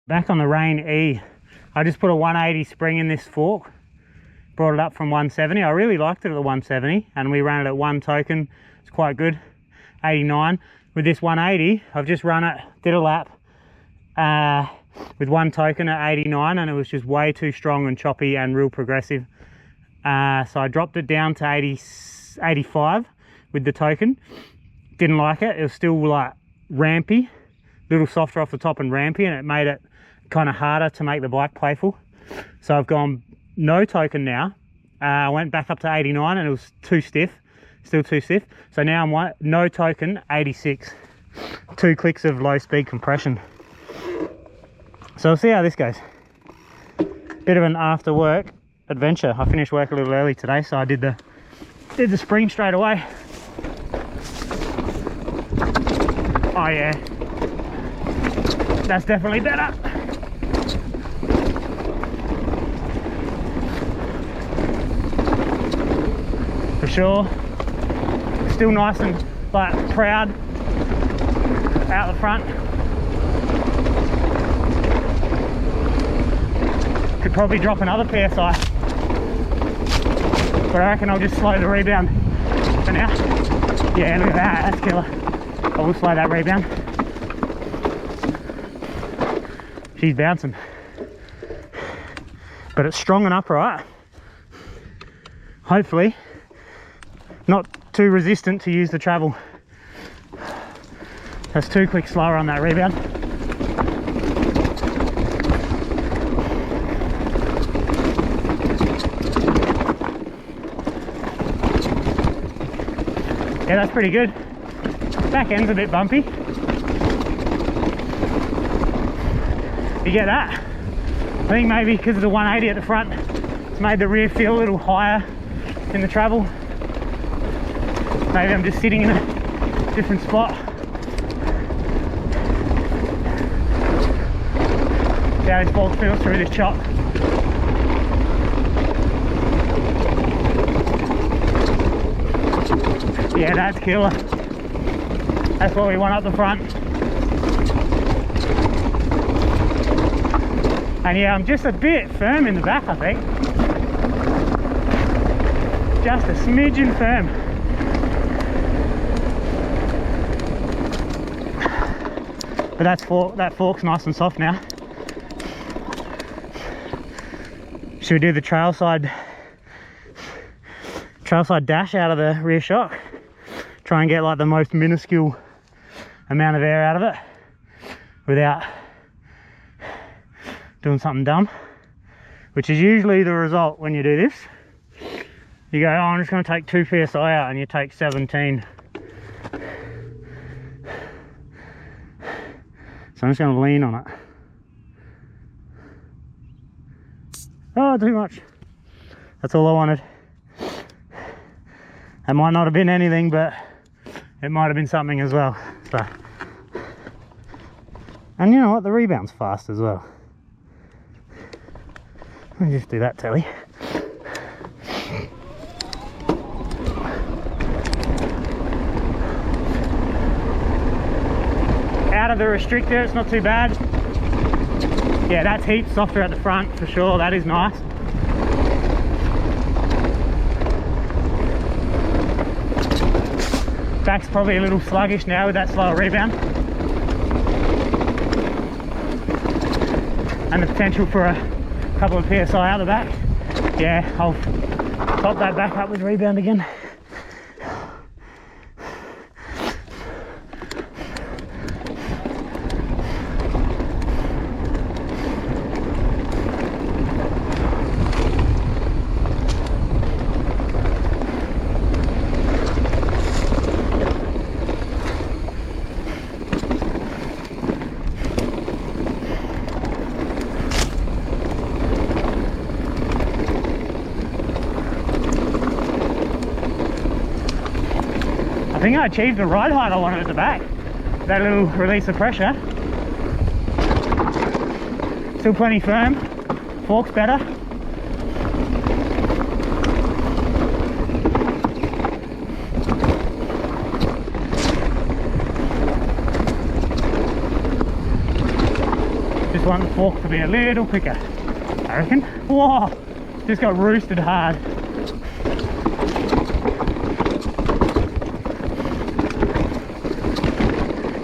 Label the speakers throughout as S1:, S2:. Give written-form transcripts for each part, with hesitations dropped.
S1: Back on the Rain E, I just put a 180 spring in this fork, brought it up from 170. I really liked it at the 170 and we ran it at 1 token. It's quite good, 89. With this 180, I've just run it, did a lap with 1 token at 89 and it was just way too strong and choppy and real progressive. So I dropped it down to 85 with the token. Didn't like it. It was still like rampy, a little softer off the top and rampy, and it made it kind of harder to make the bike playful. So I've gone no token now. I went back up to 89 and it was too stiff, still too stiff. So now I'm no token, 86. 2 clicks of low speed compression. So we'll see how this goes. Bit of an after work adventure. I finished work a little early today, so I did the spring straight away. Oh yeah, that's definitely better. For sure. Still nice and like proud out the front. Could probably drop another PSI, but I reckon I'll just slow the rebound for now. Yeah, look at that, that's killer. I will slow that rebound. She's bouncing, but it's strong and upright. Hopefully not too resistant to use the travel. That's 2 clicks slower on that rebound. Yeah, that's pretty good. Back end's a bit bumpy. You get that? I think maybe because of the 180 at the front, it's made the rear feel a little higher in the travel. Maybe I'm just sitting in a different spot. See how this ball feels through this chop. Yeah, that's killer. That's what we want up the front. And yeah, I'm just a bit firm in the back, I think. Just a smidgen firm. But that fork's nice and soft now. Should we do the trail side dash out of the rear shock? Try and get like the most minuscule amount of air out of it without doing something dumb, which is usually the result when you do this. You go, oh, I'm just going to take 2 PSI out, and you take 17. So I'm just going to lean on it. Oh, too much. That's all I wanted. That might not have been anything, but it might have been something as well. So, and you know what? The rebound's fast as well. Let me just do that, Telly. Out of the restrictor, it's not too bad. Yeah, that's heaps softer at the front for sure. That is nice. Back's probably a little sluggish now with that slower rebound. And the potential for a couple of PSI out the back. Yeah, I'll top that back up with rebound again. I think I achieved the ride height I wanted at the back. That little release of pressure. Still plenty firm. Fork's better. Just want the fork to be a little quicker, I reckon. Whoa, just got roosted hard.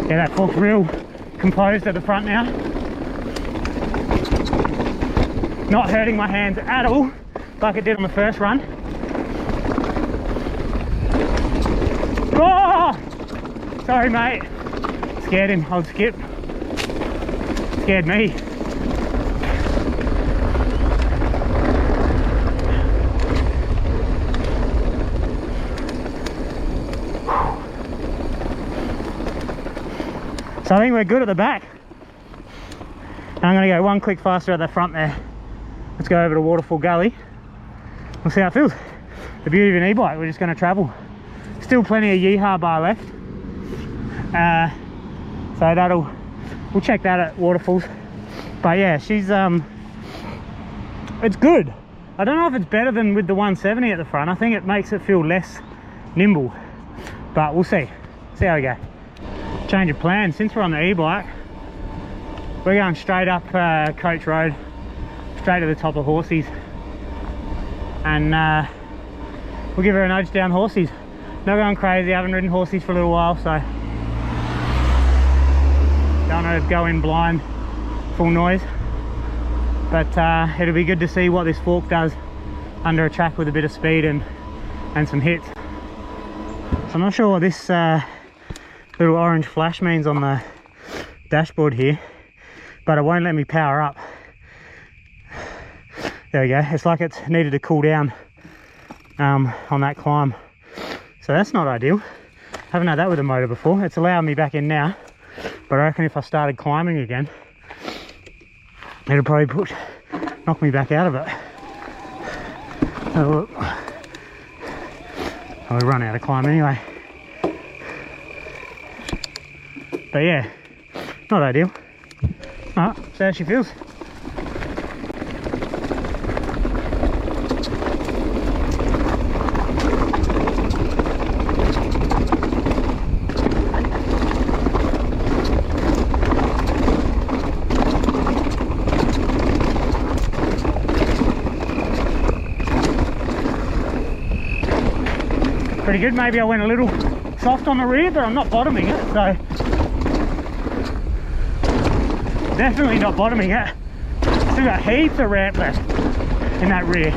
S1: Yeah, that fork's real composed at the front now. Not hurting my hands at all, like it did on the first run. Oh! Sorry, mate. Scared him. I'll skip. Scared me. So I think we're good at the back. And I'm going to go one click faster at the front there. Let's go over to Waterfall Gully. We'll see how it feels. The beauty of an e-bike, we're just going to travel. Still plenty of Yeehaw bar left. So we'll check that at Waterfalls. But yeah, she's it's good. I don't know if it's better than with the 170 at the front. I think it makes it feel less nimble, but we'll see how we go. Change of plan. Since we're on the e-bike, we're going straight up Coach Road, straight to the top of Horsies, and we'll give her a nudge down Horsies. Not going crazy. I haven't ridden Horsies for a little while, so don't want to go in blind, full noise. But it'll be good to see what this fork does under a track with a bit of speed and some hits. So I'm not sure what this little orange flash means on the dashboard here, but it won't let me power up. There we go. It's like it's needed to cool down on that climb, so that's not ideal. Haven't had that with a motor before. It's allowing me back in now, but I reckon if I started climbing again, it'll probably knock me back out of it. Oh, I'll run out of climb anyway. But yeah, not ideal. Alright, so how she feels. Pretty good. Maybe I went a little soft on the rear, but I'm not bottoming it, so definitely not bottoming it. Still got heaps of ramp left in that rear.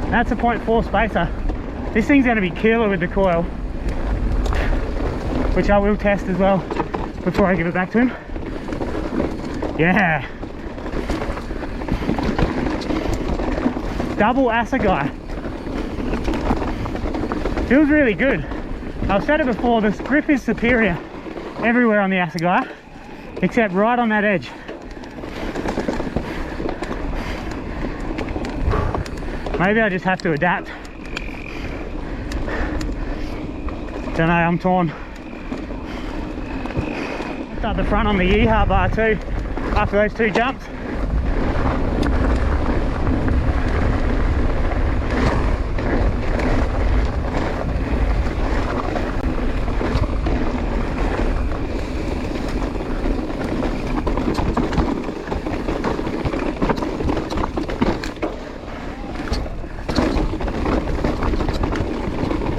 S1: That's a 0.4 spacer. This thing's going to be killer with the coil, which I will test as well before I give it back to him. Yeah. Double Assegai. Feels really good. I've said it before, the grip is superior everywhere on the Assegai, except right on that edge. Maybe I just have to adapt. Don't know, I'm torn. Start the front on the Yeehaw bar too, after those two jumps.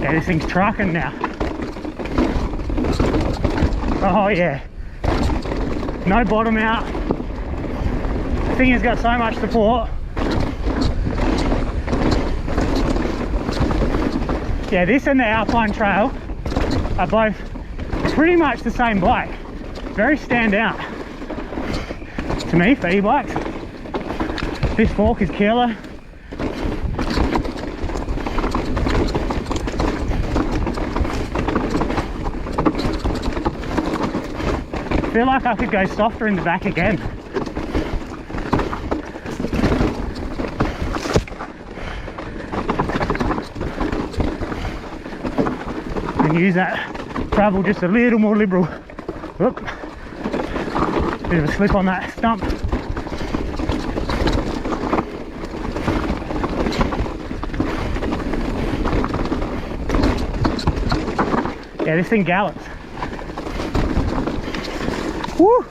S1: Yeah, this thing's trucking now. Oh yeah. No bottom out. The thing has got so much support. Yeah, this and the Alpine Trail are both pretty much the same bike. Very stand out to me for e-bikes. This fork is killer. I feel like I could go softer in the back again. And use that travel just a little more liberal. Whoop. Bit of a slip on that stump. Yeah, this thing gallops. Woo!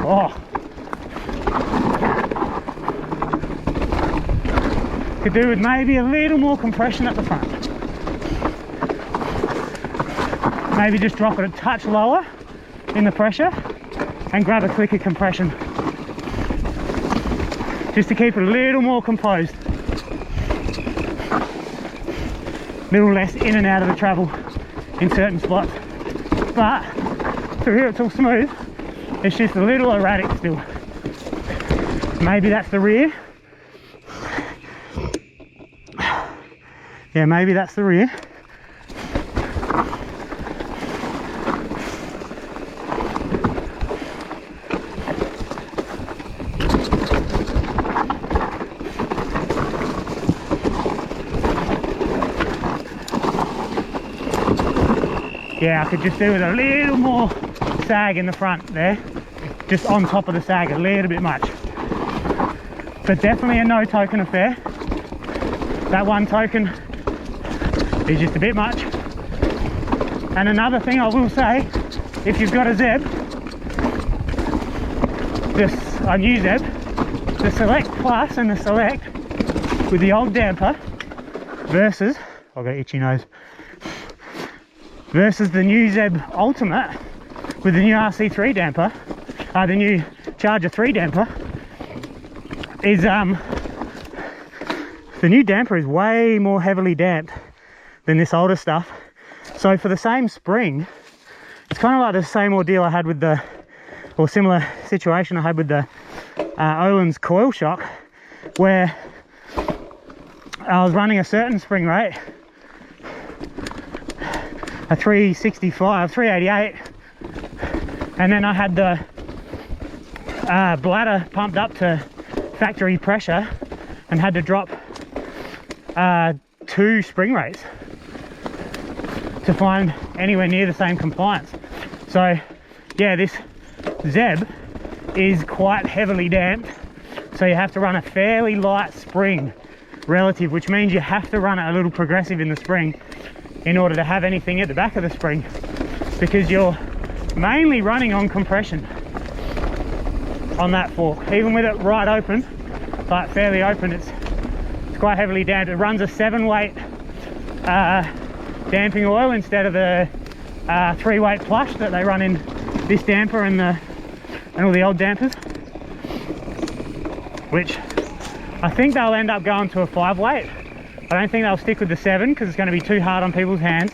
S1: Oh. Could do with maybe a little more compression at the front. Maybe just drop it a touch lower in the pressure and grab a quicker compression. Just to keep it a little more composed. A little less in and out of the travel in certain spots. But through here it's all smooth. It's just a little erratic still. Maybe that's the rear. Yeah, maybe that's the rear. Yeah, I could just do with a little more sag in the front there. Just on top of the sag, a little bit much. But definitely a no token affair. That one token is just a bit much. And another thing I will say, if you've got a Zeb, a new Zeb, the Select Plus and the Select with the old damper versus, I've got an itchy nose, versus the new Zeb Ultimate with the new RC3 damper, the new Charger 3 damper, is the new damper is way more heavily damped than this older stuff. So for the same spring, it's kind of like the same ordeal I had with the, or similar situation I had with the Öhlins Coil Shock, where I was running a certain spring rate, a 365, 388, and then I had the bladder pumped up to factory pressure and had to drop 2 spring rates to find anywhere near the same compliance. So yeah, this Zeb is quite heavily damped, so you have to run a fairly light spring relative, which means you have to run it a little progressive in the spring in order to have anything at the back of the spring, because you're mainly running on compression on that fork. Even with it right open, but fairly open, it's quite heavily damped. It runs a 7-weight damping oil instead of the 3-weight plush that they run in this damper and all the old dampers, which I think they'll end up going to a 5-weight. I don't think they'll stick with the 7 because it's going to be too hard on people's hands.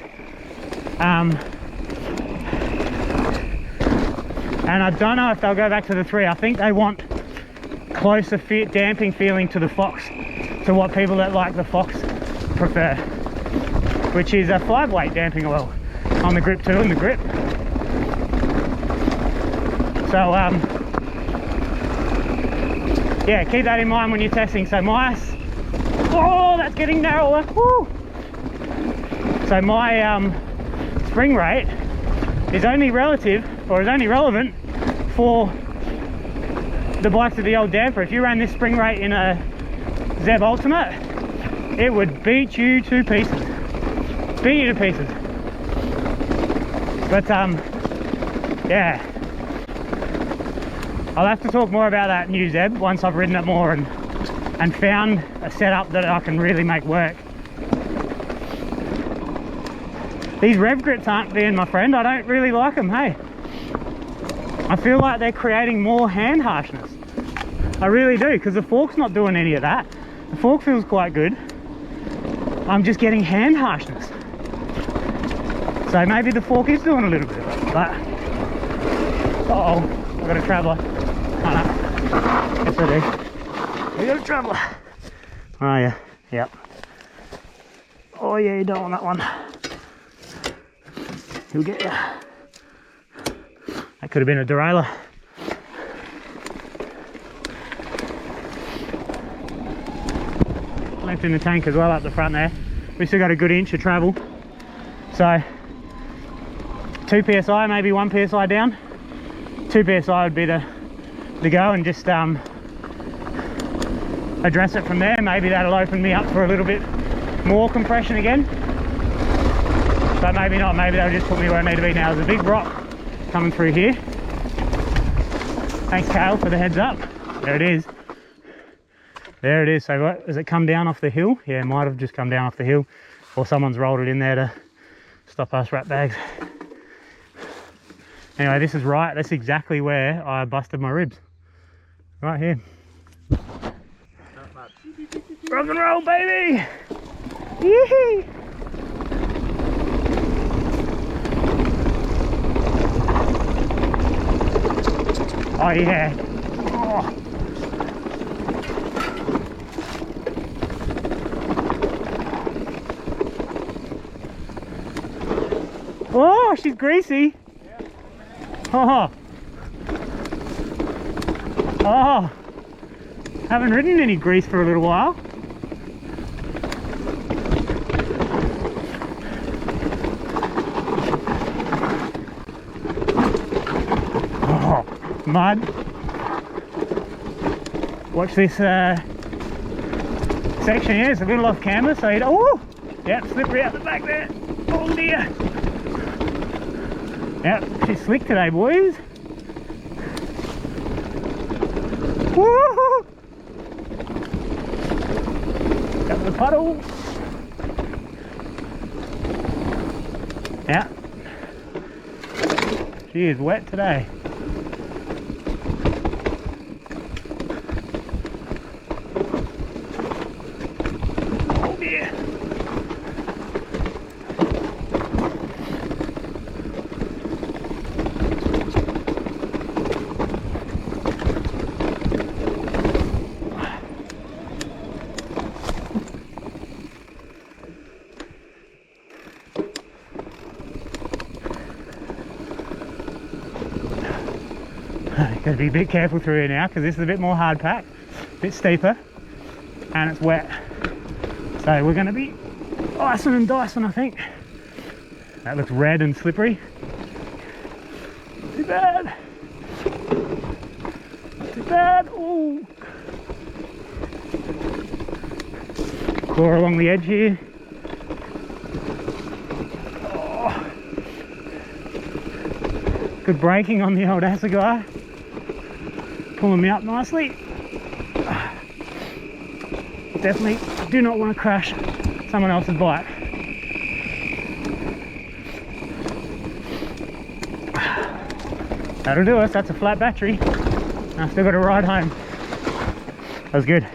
S1: And I don't know if they'll go back to the 3. I think they want closer fit damping feeling to the Fox, to what people that like the Fox prefer, which is a 5-weight damping oil on the grip 2 and the grip. So yeah, keep that in mind when you're testing. So my, oh, that's getting narrower. Woo! So my spring rate is only relative, or is only relevant for the bikes with the old damper. If you ran this spring rate in a Zeb Ultimate, it would beat you to pieces. Beat you to pieces. But yeah, I'll have to talk more about that new Zeb once I've ridden it more and found a setup that I can really make work. These rev grips aren't being my friend. I don't really like them, hey. I feel like they're creating more hand harshness. I really do, because the fork's not doing any of that. The fork feels quite good. I'm just getting hand harshness. So maybe the fork is doing a little bit of it, but... Uh-oh, I've got a traveller. Oh no, yes I do. We got a traveller. Oh yeah, yep. Oh yeah, you don't want that one. He'll get you. That could have been a derailleur. Left in the tank as well up the front there. We still got a good inch of travel. So 2 psi, maybe 1 psi down. 2 psi would be the go, and just address it from there. Maybe that'll open me up for a little bit more compression again. But maybe not, maybe they'll just put me where I need to be now. There's a big rock coming through here. Thanks, Kale, for the heads up. There it is. There it is. So what, has it come down off the hill? Yeah, it might have just come down off the hill, or someone's rolled it in there to stop us rat bags. Anyway, this is right. That's exactly where I busted my ribs. Right here. Rock and roll, baby! Yee-hee! Oh yeah. Oh. Oh, she's greasy. Oh. Oh. Haven't ridden any grease for a little while. Oh, mud. Watch this section here. It's a little off camera, so you don't. Oh, yep, slippery out the back there. Oh dear. Yep, she's slick today, boys. Woo-hoo! Got the puddle. Yeah. She is wet today. Oh dear. Got to be a bit careful through here now because this is a bit more hard pack, a bit steeper, and it's wet. So we're going to be icing and dicing, I think. That looks red and slippery. Too bad. Too bad. Ooh. Claw along the edge here. Oh. Good braking on the old assegai. Pulling me up nicely. Definitely do not want to crash someone else's bike. That'll do us. That's a flat battery. I've still got to ride home. That was good.